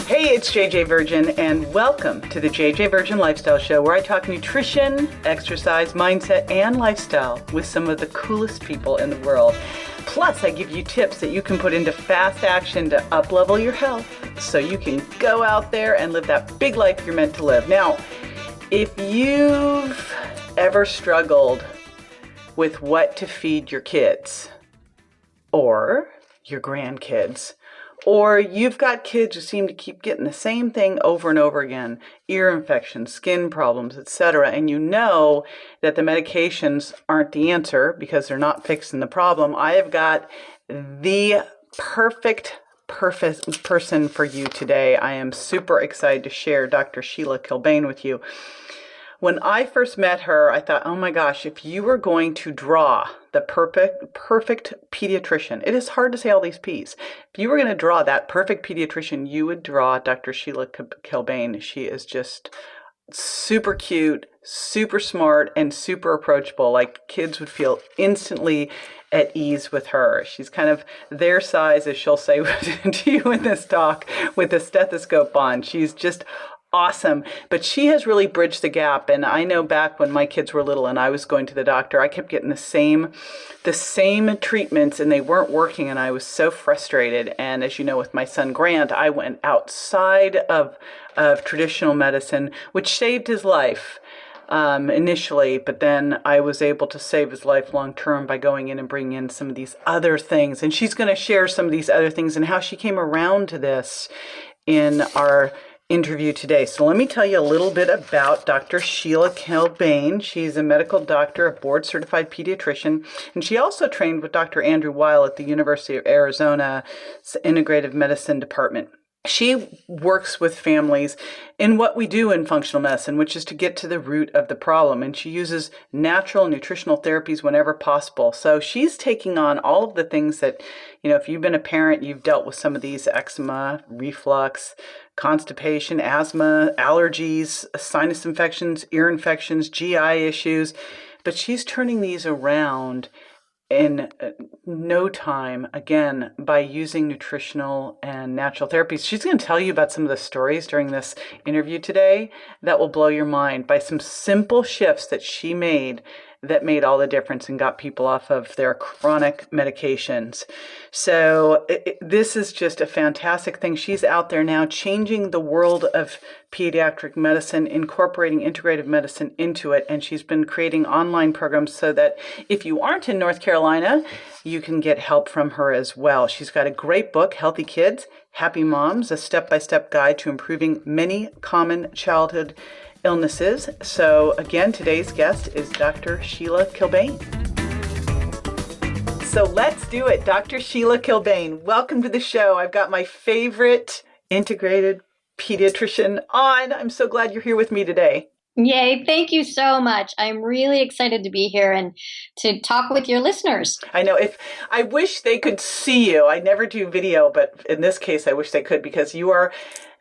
Hey, it's JJ Virgin, and welcome to the JJ Virgin Lifestyle Show, where I talk nutrition, exercise, mindset, and lifestyle with some of the coolest people in the world. Plus, I give you tips that you can put into fast action to up-level your health so you can go out there and live that big life you're meant to live. Now, if you've ever struggled with what to feed your kids or your grandkids, or you've got kids who seem to keep getting the same thing over and over again, ear infections, skin problems, etc., and you know that the medications aren't the answer because they're not fixing the problem, I have got the perfect person for you today. I am super excited to share Dr. Sheila Kilbane with you. When I first met her, I thought, oh my gosh, if you were going to draw the perfect pediatrician, it is hard to say all these P's. If you were going to draw that perfect pediatrician, you would draw Dr. Sheila Kilbane. She is just super cute, super smart, and super approachable. Like, kids would feel instantly at ease with her. She's kind of their size, as she'll say to you in this talk, with a stethoscope on. She's just awesome. But she has really bridged the gap. And I know back when my kids were little and I was going to the doctor, I kept getting the same treatments and they weren't working. And I was so frustrated. And as you know, with my son Grant, I went outside of traditional medicine, which saved his life initially, but then I was able to save his life long term by going in and bringing in some of these other things. And she's going to share some of these other things and how she came around to this in our interview today. So let me tell you a little bit about Dr. Sheila Kilbane. She's a medical doctor, a board-certified pediatrician, and she also trained with Dr. Andrew Weil at the University of Arizona's Integrative Medicine Department. She works with families in what we do in functional medicine, which is to get to the root of the problem. And she uses natural nutritional therapies whenever possible. So she's taking on all of the things that, if you've been a parent, you've dealt with some of these: eczema, reflux, constipation, asthma, allergies, sinus infections, ear infections, GI issues. But she's turning these around in no time, again, by using nutritional and natural therapies. She's going to tell you about some of the stories during this interview today that will blow your mind, by some simple shifts that she made that made all the difference and got people off of their chronic medications. So this is just a fantastic thing. She's out there now changing the world of pediatric medicine, incorporating integrative medicine into it. And she's been creating online programs so that if you aren't in North Carolina, you can get help from her as well. She's got a great book, Healthy Kids, Happy Moms, a step-by-step guide to improving many common childhood illnesses. So again, today's guest is Dr. Sheila Kilbane. So let's do it. Dr. Sheila Kilbane, welcome to the show. I've got my favorite integrated pediatrician on. I'm so glad you're here with me today. Yay, thank you so much. I'm really excited to be here and to talk with your listeners. I know. I wish they could see you. I never do video, but in this case, I wish they could, because you are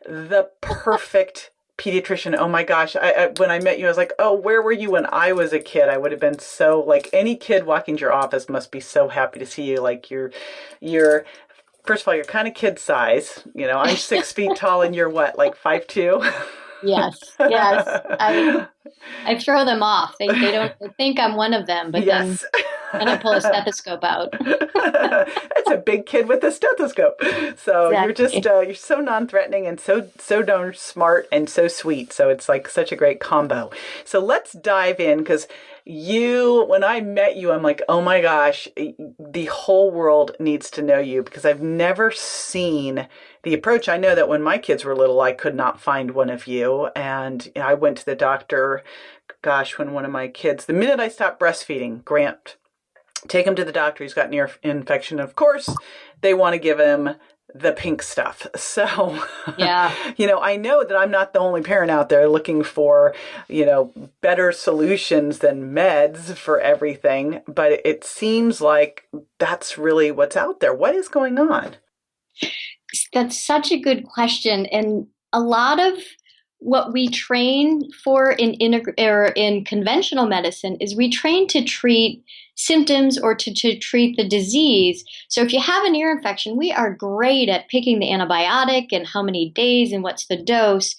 the perfect pediatrician. Oh my gosh. When I met you, I was like, oh, where were you when I was a kid? I would have been so, like, any kid walking to your office must be so happy to see you. Like, you're first of all, you're kind of kid size. I'm 6 feet tall and you're what, like 5'2"? Yes. I throw them off. They don't think I'm one of them, but yes. then I pull a stethoscope out. That's a big kid with a stethoscope. So exactly. You're just you're so non-threatening and so darn smart and so sweet. So it's like such a great combo. So let's dive in, because when I met you, I'm like, oh my gosh, the whole world needs to know you, because I've never seen the approach. I know that when my kids were little, I could not find one of you. And I went to the doctor, when one of my kids, the minute I stopped breastfeeding, Grant, take him to the doctor. He's got an ear infection. Of course, they want to give him the pink stuff. So, yeah. I know that I'm not the only parent out there looking for, better solutions than meds for everything. But it seems like that's really what's out there. What is going on? That's such a good question. And a lot of what we train for in conventional medicine is we train to treat symptoms or to treat the disease. So if you have an ear infection, we are great at picking the antibiotic and how many days and what's the dose,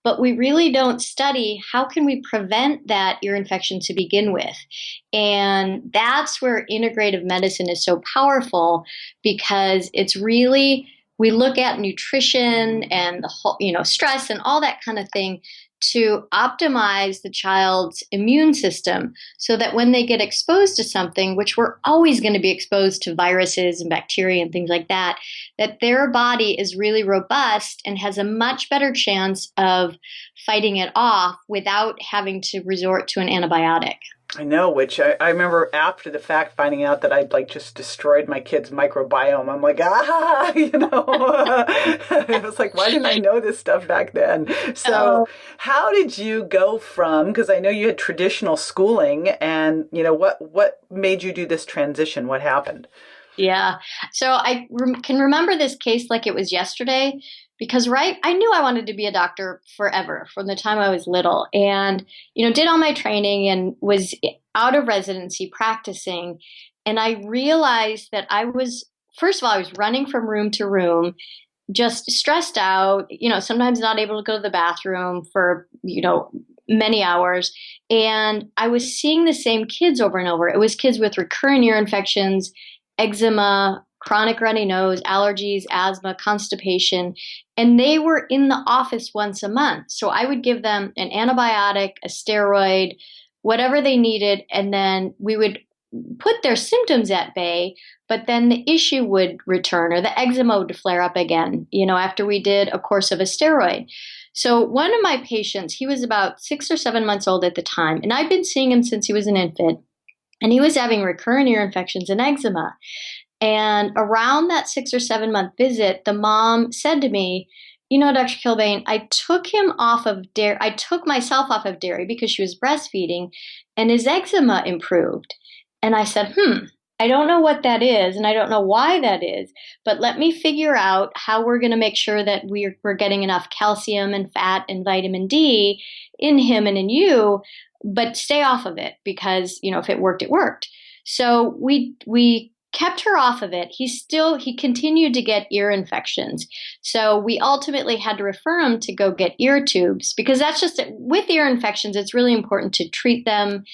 but we really don't study how can we prevent that ear infection to begin with. And that's where integrative medicine is so powerful, because it's really, we look at nutrition and the whole, stress and all that kind of thing to optimize the child's immune system so that when they get exposed to something, which we're always going to be exposed to viruses and bacteria and things like that, that their body is really robust and has a much better chance of fighting it off without having to resort to an antibiotic. I know, which I remember after the fact finding out that I'd just destroyed my kid's microbiome. I'm like, It was like, why didn't I know this stuff back then? So how did you go from, because I know you had traditional schooling, and, what made you do this transition? What happened? Yeah. So I can remember this case like it was yesterday, because I knew I wanted to be a doctor forever from the time I was little, and, did all my training and was out of residency practicing. And I realized that first of all, I was running from room to room, just stressed out, sometimes not able to go to the bathroom for, many hours. And I was seeing the same kids over and over. It was kids with recurrent ear infections, eczema, chronic runny nose, allergies, asthma, constipation, and they were in the office once a month. So I would give them an antibiotic, a steroid, whatever they needed, and then we would put their symptoms at bay, but then the issue would return or the eczema would flare up again, after we did a course of a steroid. So one of my patients, he was about 6 or 7 months old at the time, and I'd been seeing him since he was an infant, and he was having recurrent ear infections and eczema. And around that 6 or 7 month visit, the mom said to me, Dr. Kilbane, I took him off of dairy. I took myself off of dairy because she was breastfeeding, and his eczema improved. And I said, I don't know what that is, and I don't know why that is, but let me figure out how we're going to make sure that we're getting enough calcium and fat and vitamin D in him and in you, but stay off of it because, if it worked, it worked. So we kept her off of it. He continued to get ear infections. So we ultimately had to refer him to go get ear tubes, because that's just, with ear infections, it's really important to treat them.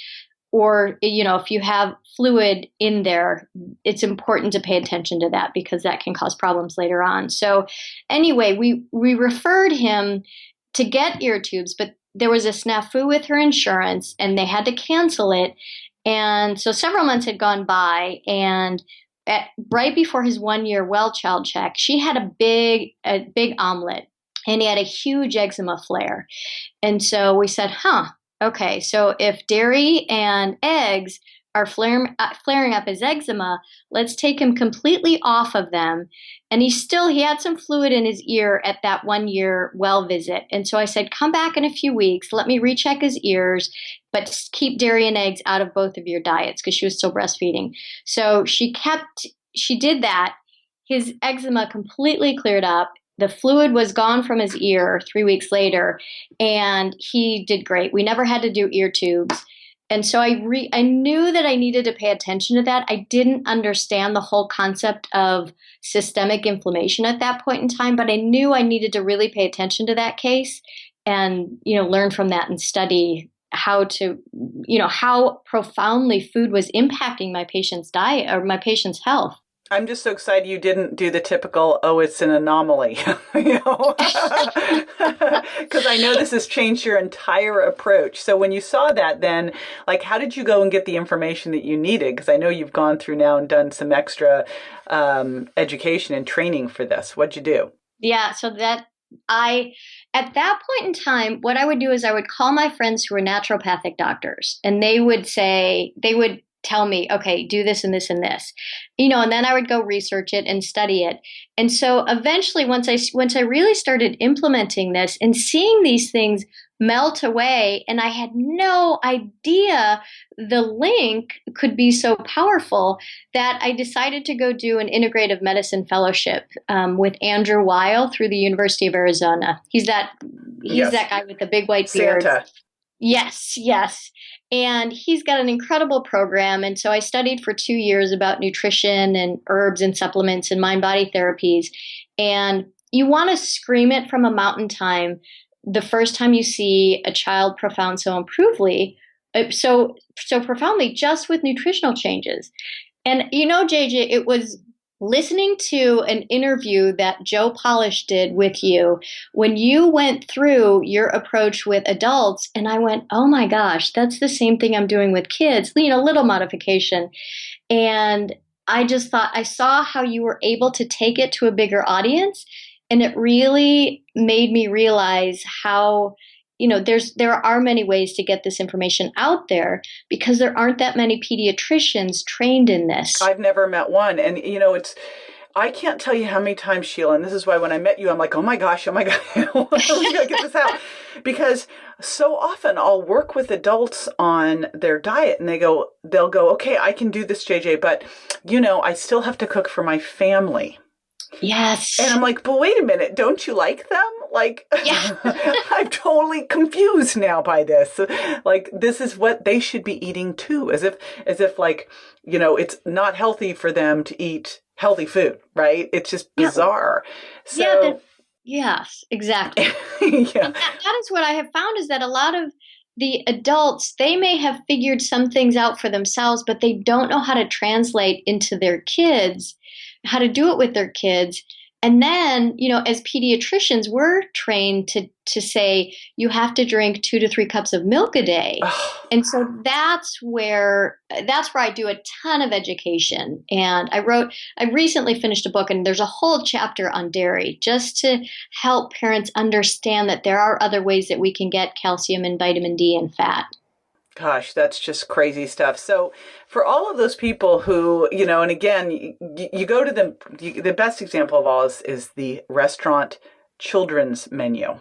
Or, if you have fluid in there, it's important to pay attention to that because that can cause problems later on. So anyway, we referred him to get ear tubes, but there was a snafu with her insurance and they had to cancel it. And so several months had gone by, and right before his 1 year well child check, she had a big omelet, and he had a huge eczema flare. And so we said, okay, so if dairy and eggs are flaring up his eczema, let's take him completely off of them. And he had some fluid in his ear at that 1 year well visit. And so I said, come back in a few weeks, let me recheck his ears, but keep dairy and eggs out of both of your diets, because she was still breastfeeding. So she did that. His eczema completely cleared up. The fluid was gone from his ear 3 weeks later, and he did great. We never had to do ear tubes. And so I knew that I needed to pay attention to that. I didn't understand the whole concept of systemic inflammation at that point in time, but I knew I needed to really pay attention to that case and, learn from that and study how profoundly food was impacting my patient's diet or my patient's health. I'm just so excited you didn't do the typical, it's an anomaly, because I know this has changed your entire approach. So when you saw that, then, how did you go and get the information that you needed? Because I know you've gone through now and done some extra education and training for this. What'd you do? Yeah, so at that point in time, what I would do is I would call my friends who were naturopathic doctors, and they would tell me, okay, do this and this and this, and then I would go research it and study it. And so eventually, once I really started implementing this and seeing these things melt away. And I had no idea the link could be so powerful that I decided to go do an integrative medicine fellowship with Andrew Weil through the University of Arizona. He's that guy with the big white beard. Santa. Yes, yes. And he's got an incredible program. And so I studied for 2 years about nutrition and herbs and supplements and mind body therapies. And you want to scream it from a mountaintime the first time you see a child profound so profoundly just with nutritional changes. And JJ, it was listening to an interview that Joe Polish did with you when you went through your approach with adults. And I went, oh my gosh, that's the same thing I'm doing with kids, little modification. And I just thought, I saw how you were able to take it to a bigger audience. And it really made me realize how, there are many ways to get this information out there because there aren't that many pediatricians trained in this. I've never met one. And, I can't tell you how many times, Sheila, and this is why when I met you, I'm like, oh my gosh, we got to get this out. Because so often I'll work with adults on their diet and they'll go, okay, I can do this, JJ, but, I still have to cook for my family. Yes. And I'm like, but wait a minute, don't you like them? Like, yeah. I'm totally confused now by this. Like, this is what they should be eating too, as if it's not healthy for them to eat healthy food, right? It's just bizarre. Yeah. So, yes, exactly. Yeah. And that is what I have found is that a lot of the adults, they may have figured some things out for themselves, but they don't know how to translate into their kids, how to do it with their kids. And then, as pediatricians, we're trained to say you have to drink 2 to 3 cups of milk a day. And so that's where I do a ton of education. And I recently finished a book and there's a whole chapter on dairy just to help parents understand that there are other ways that we can get calcium and vitamin D and fat. Gosh, that's just crazy stuff. So for all of those people who, and again, you go to the best example of all is the restaurant children's menu.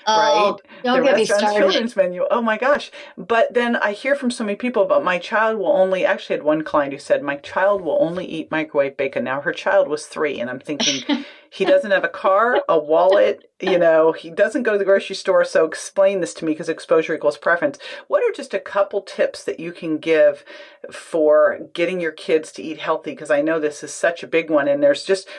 Oh, right? Don't The get me restaurant started. children's menu. Oh my gosh. But then I hear from so many people, but my child will only, actually had one client who said, my child will only eat microwave bacon. Now her child was 3. And I'm thinking, he doesn't have a car, a wallet, he doesn't go to the grocery store. So explain this to me because exposure equals preference. What are just a couple tips that you can give for getting your kids to eat healthy? Because I know this is such a big one. And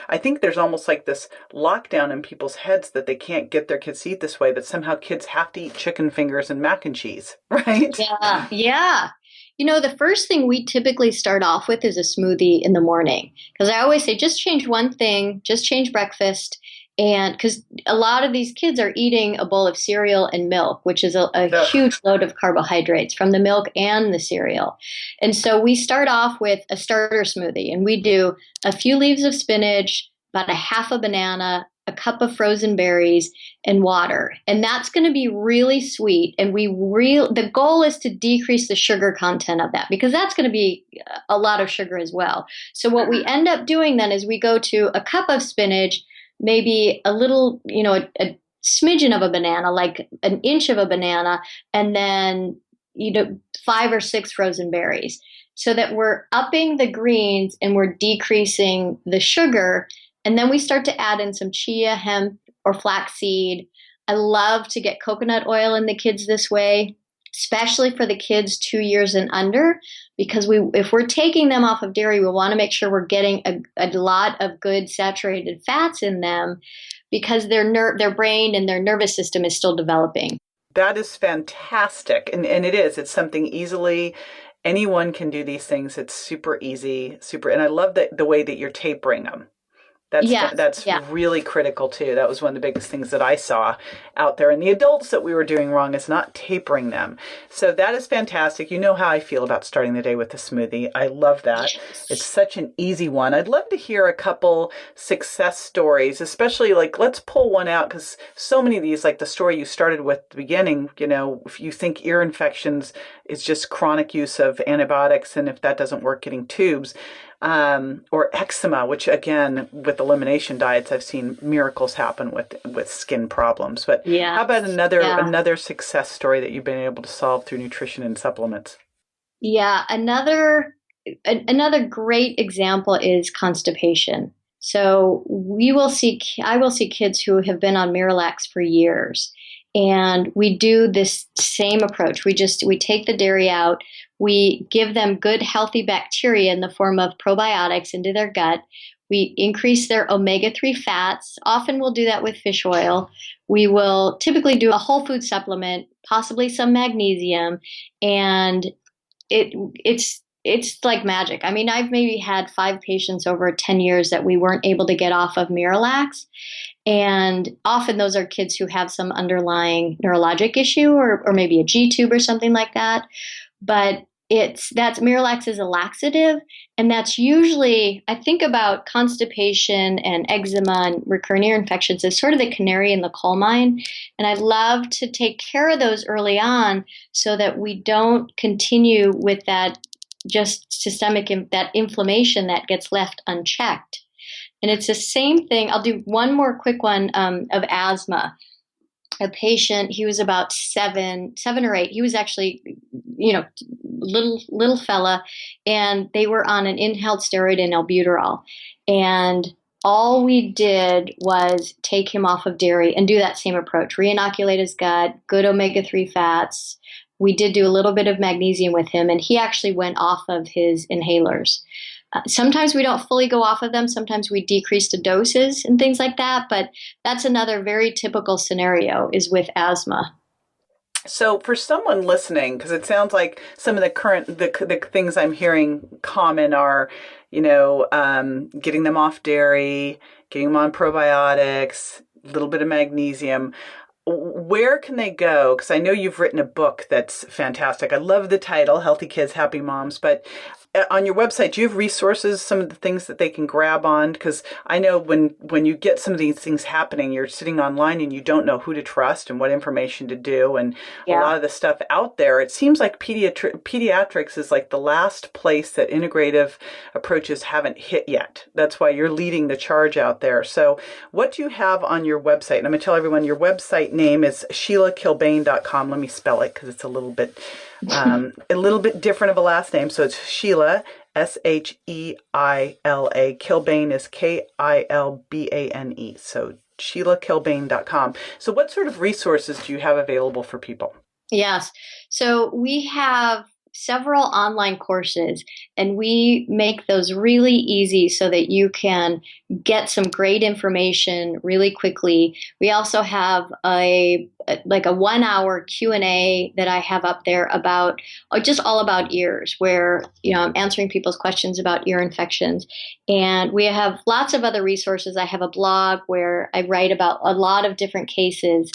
I think there's almost like this lockdown in people's heads that they can't get their kids to eat this way, that somehow kids have to eat chicken fingers and mac and cheese, right? Yeah. Yeah. The first thing we typically start off with is a smoothie in the morning. Because I always say, just change one thing, just change breakfast. And because a lot of these kids are eating a bowl of cereal and milk, which is a huge load of carbohydrates from the milk and the cereal. And so we start off with a starter smoothie and we do a few leaves of spinach, about a half a banana, a cup of frozen berries, and water. And that's going to be really sweet. And the goal is to decrease the sugar content of that because that's going to be a lot of sugar as well. So what we end up doing then is we go to a cup of spinach, maybe a little, a smidgen of a banana, like an inch of a banana, and then, 5 or 6 frozen berries so that we're upping the greens and we're decreasing the sugar. And then we start to add in some chia, hemp, or flaxseed. I love to get coconut oil in the kids this way, especially for the kids 2 years and under, because if we're taking them off of dairy, we want to make sure we're getting a lot of good saturated fats in them because their brain and their nervous system is still developing. That is fantastic. And it is. It's something easily anyone can do these things. It's super easy, and I love the way that you're tapering them. That's really critical too. That was one of the biggest things that I saw out there in the adults that we were doing wrong is not tapering them. So that is fantastic. You know how I feel about starting the day with a smoothie. I love that. Yes. It's such an easy one. I'd love to hear a couple success stories, especially let's pull one out because so many of these, like the story you started with at the beginning, if you think ear infections is just chronic use of antibiotics and if that doesn't work, getting tubes. or eczema, which again, with elimination diets, I've seen miracles happen with skin problems. But how about another success story that you've been able to solve through nutrition and supplements? Yeah, another great example is constipation. So I will see kids who have been on Miralax for years, and we do this same approach. We take the dairy out, we give them good healthy bacteria in the form of probiotics into their gut. We increase their omega-3 fats. Often we'll do that with fish oil. We will typically do a whole food supplement, possibly some magnesium, and it's like magic. I mean, I've maybe had 5 patients over 10 years that we weren't able to get off of Miralax. And often those are kids who have some underlying neurologic issue or maybe a G tube or something like that. But Miralax is a laxative. And that's usually, I think about constipation and eczema and recurrent ear infections as sort of the canary in the coal mine. And I love to take care of those early on so that we don't continue with that just systemic, that inflammation that gets left unchecked. And it's the same thing. I'll do one more quick one of asthma. A patient, he was about 7 or 8. He was actually, little fella, and they were on an inhaled steroid and albuterol. And all we did was take him off of dairy and do that same approach, re-inoculate his gut, good omega-3 fats. We did do a little bit of magnesium with him, and he actually went off of his inhalers. Sometimes we don't fully go off of them. Sometimes we decrease the doses and things like that. But that's another very typical scenario is with asthma. So for someone listening, because it sounds like some of the things I'm hearing common are, getting them off dairy, getting them on probiotics, a little bit of magnesium. Where can they go? Because I know you've written a book that's fantastic. I love the title, Healthy Kids, Happy Moms. But on your website, do you have resources, some of the things that they can grab on? Because I know when you get some of these things happening, you're sitting online and you don't know who to trust and what information to do. And a lot of the stuff out there, it seems like pediatrics is like the last place that integrative approaches haven't hit yet. That's why you're leading the charge out there. So what do you have on your website? And I'm going to tell everyone your website name is SheilaKilbane.com. Let me spell it because it's a little bit different of a last name. So it's Sheila, Sheila. Kilbane is Kilbane. So SheilaKilbane.com. So what sort of resources do you have available for people? Yes. So we have several online courses, and we make those really easy so that you can get some great information really quickly. We also have a 1-hour Q&A that I have up there about just all about ears, where I'm answering people's questions about ear infections. And we have lots of other resources. I have a blog where I write about a lot of different cases,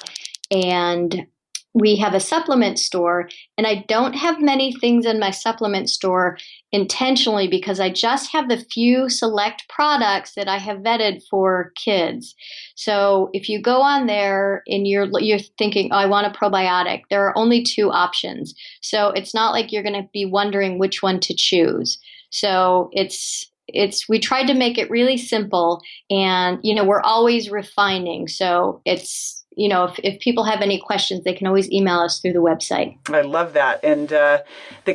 and we have a supplement store, and I don't have many things in my supplement store intentionally because I just have the few select products that I have vetted for kids. So if you go on there and you're thinking, oh, I want a probiotic, there are only 2 options. So it's not like you're going to be wondering which one to choose. So we tried to make it really simple, and we're always refining. So it's if people have any questions, they can always email us through the website. I love that. And the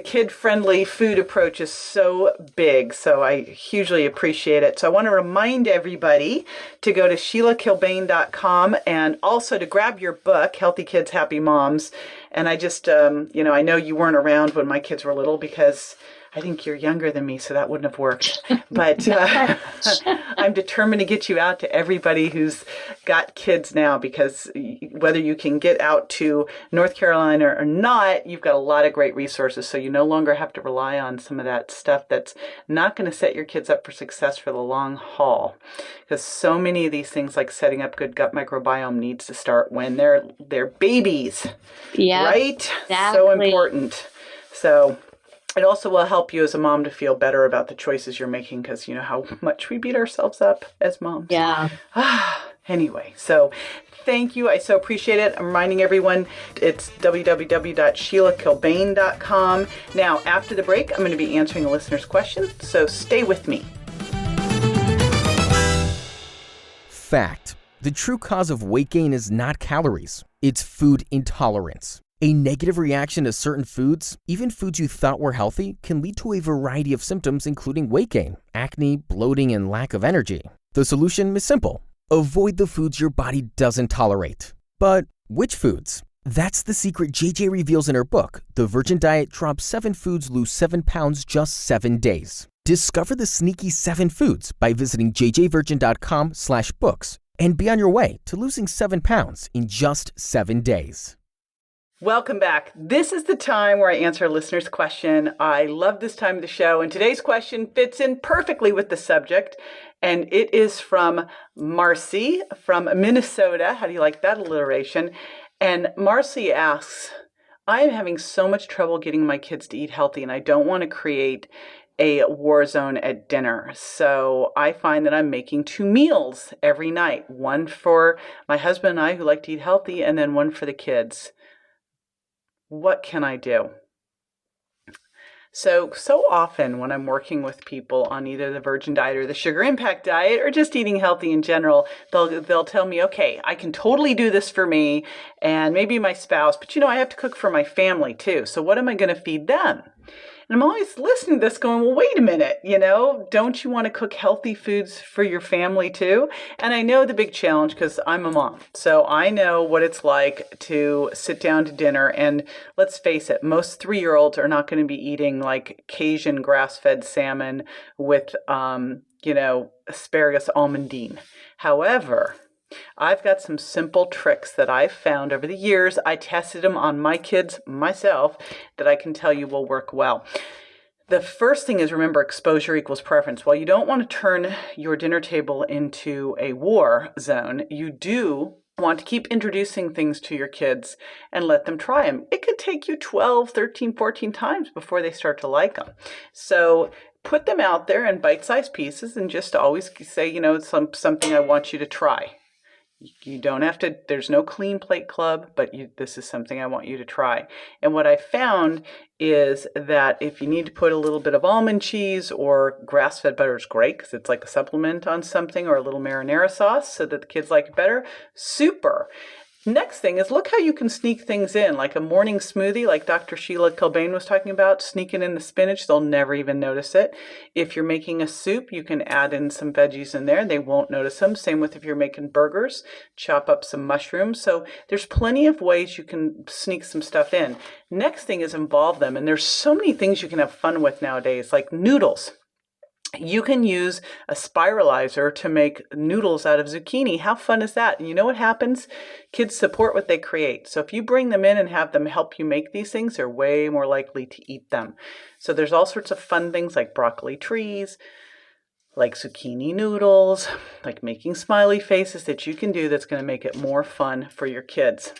kid-friendly food approach is so big, so I hugely appreciate it. So I want to remind everybody to go to SheilaKilbane.com and also to grab your book, Healthy Kids, Happy Moms. And I just, I know you weren't around when my kids were little because I think you're younger than me, so that wouldn't have worked. But I'm determined to get you out to everybody who's got kids now, because whether you can get out to North Carolina or not, you've got a lot of great resources. So you no longer have to rely on some of that stuff that's not going to set your kids up for success for the long haul. Because so many of these things, like setting up good gut microbiome, needs to start when they're babies. Yeah, right? Exactly. So important. So it also will help you as a mom to feel better about the choices you're making, because you know how much we beat ourselves up as moms. Yeah. Anyway, so thank you. I so appreciate it. I'm reminding everyone it's www.sheilakilbane.com. Now, after the break, I'm going to be answering the listeners' questions, so stay with me. Fact: the true cause of weight gain is not calories, it's food intolerance. A negative reaction to certain foods, even foods you thought were healthy, can lead to a variety of symptoms including weight gain, acne, bloating, and lack of energy. The solution is simple: avoid the foods your body doesn't tolerate. But which foods? That's the secret JJ reveals in her book, The Virgin Diet: Drop 7 Foods, Lose 7 Pounds, Just 7 Days. Discover the sneaky 7 foods by visiting jjvirgin.com/books and be on your way to losing 7 pounds in just 7 days. Welcome back. This is the time where I answer a listener's question. I love this time of the show, and today's question fits in perfectly with the subject, and it is from Marcy from Minnesota. How do you like that alliteration? And Marcy asks, I am having so much trouble getting my kids to eat healthy, and I don't want to create a war zone at dinner. So I find that I'm making 2 meals every night, one for my husband and I who like to eat healthy, and then one for the kids. What can I do? So often when I'm working with people on either the Virgin Diet or the Sugar Impact Diet or just eating healthy in general, they'll tell me, okay, I can totally do this for me and maybe my spouse, but I have to cook for my family too. So what am I going to feed them? And I'm always listening to this going, well, wait a minute, don't you want to cook healthy foods for your family too? And I know the big challenge because I'm a mom. So I know what it's like to sit down to dinner. And let's face it, most 3-year-olds are not going to be eating like Cajun grass-fed salmon with, asparagus almondine. However, I've got some simple tricks that I've found over the years. I tested them on my kids myself that I can tell you will work well. The first thing is, remember, exposure equals preference. While you don't want to turn your dinner table into a war zone, you do want to keep introducing things to your kids and let them try them. It could take you 12, 13, 14 times before they start to like them. So put them out there in bite-sized pieces and just always say, something I want you to try. You don't have to, there's no clean plate club, but this is something I want you to try. And what I found is that if you need to put a little bit of almond cheese or grass-fed butter is great because it's like a supplement on something, or a little marinara sauce so that the kids like it better, super. Next thing is look how you can sneak things in, like a morning smoothie, like Dr. Sheila Kilbane was talking about, sneaking in the spinach. They'll never even notice it. If you're making a soup, you can add in some veggies in there. They won't notice them. Same with if you're making burgers, chop up some mushrooms. So there's plenty of ways you can sneak some stuff in. Next thing is involve them. And there's so many things you can have fun with nowadays, like noodles. You can use a spiralizer to make noodles out of zucchini. How fun is that? And you know what happens? Kids support what they create. So if you bring them in and have them help you make these things, they're way more likely to eat them. So there's all sorts of fun things like broccoli trees, like zucchini noodles, like making smiley faces that you can do that's going to make it more fun for your kids.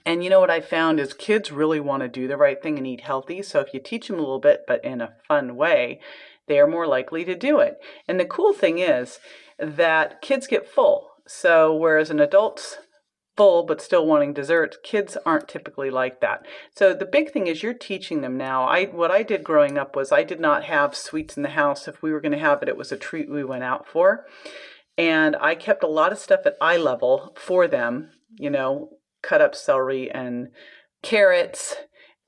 And what I found is kids really want to do the right thing and eat healthy. So if you teach them a little bit, but in a fun way, they are more likely to do it. And the cool thing is that kids get full. So whereas an adult's full but still wanting dessert, kids aren't typically like that. So the big thing is you're teaching them now. What I did growing up was I did not have sweets in the house. If we were going to have it, it was a treat we went out for. And I kept a lot of stuff at eye level for them, cut up celery and carrots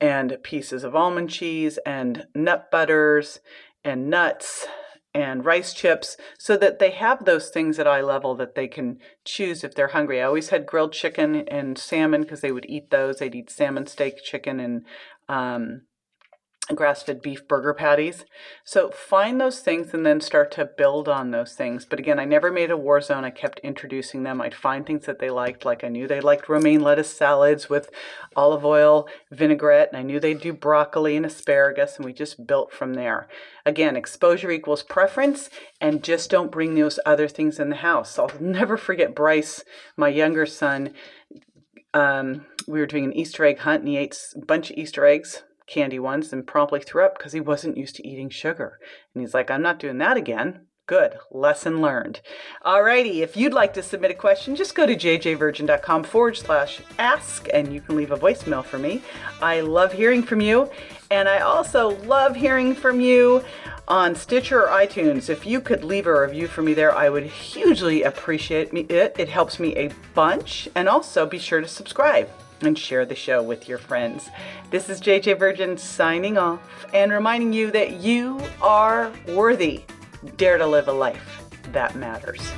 and pieces of almond cheese and nut butters and nuts and rice chips so that they have those things at eye level that they can choose if they're hungry. I always had grilled chicken and salmon because they would eat those. They'd eat salmon steak, chicken, and grass-fed beef burger patties. So find those things and then start to build on those things. But again, I never made a war zone. I kept introducing them. I'd find things that they liked, like I knew they liked romaine lettuce salads with olive oil, vinaigrette, and I knew they'd do broccoli and asparagus, and we just built from there. Again, exposure equals preference, and just don't bring those other things in the house. I'll never forget Bryce, my younger son. We were doing an Easter egg hunt, and he ate a bunch of Easter eggs, candy ones, and promptly threw up because he wasn't used to eating sugar. And he's like, I'm not doing that again. Good. Lesson learned. Alrighty. If you'd like to submit a question, just go to jjvirgin.com/ask and you can leave a voicemail for me. I love hearing from you. And I also love hearing from you on Stitcher or iTunes. If you could leave a review for me there, I would hugely appreciate it. It helps me a bunch. And also be sure to subscribe and share the show with your friends. This is JJ Virgin signing off and reminding you that you are worthy. Dare to live a life that matters.